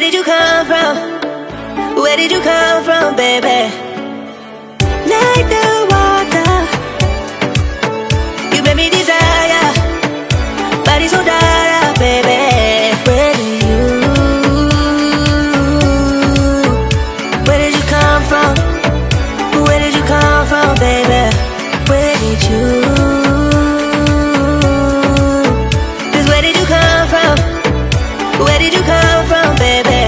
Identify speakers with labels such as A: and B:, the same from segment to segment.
A: did you come from? Where did you come from, baby? Like the water, you made me desire. Body so dark, baby. Where did you come from? Where did you come from, baby? Where did you? Just where did you come from? Where did you come from, baby?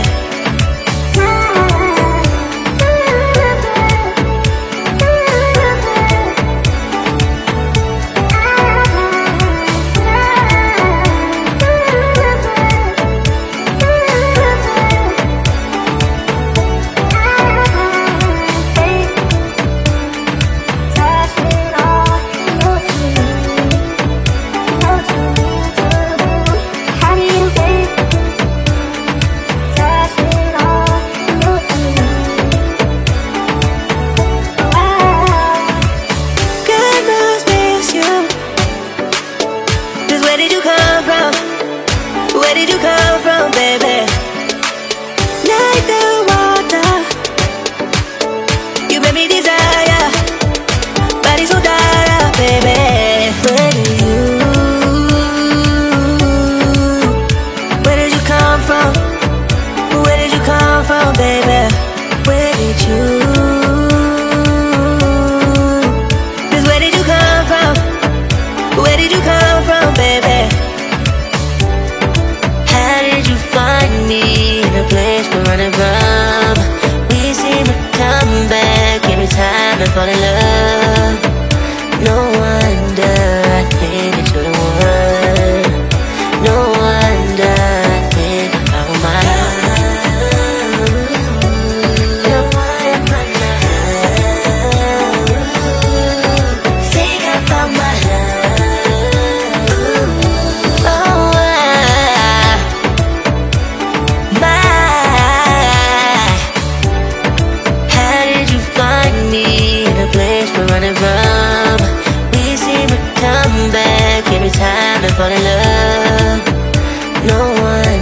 A: Where did you come from? Where did you come from, baby? Like the water, you made me desire. Body so dark, baby. Where did you come from? Where did you come from, baby? Where did you? Just where did you come from? Where did you come from, baby?
B: How did you find me in a place we're running from? We seem to come back every time I fall in love. No wonder I think that you're the one. No wonder I think I found my love. You're one of my love. Think I found my love. Oh, how did you find me in a place we're running from? We seem to come back every time I fall in love. No one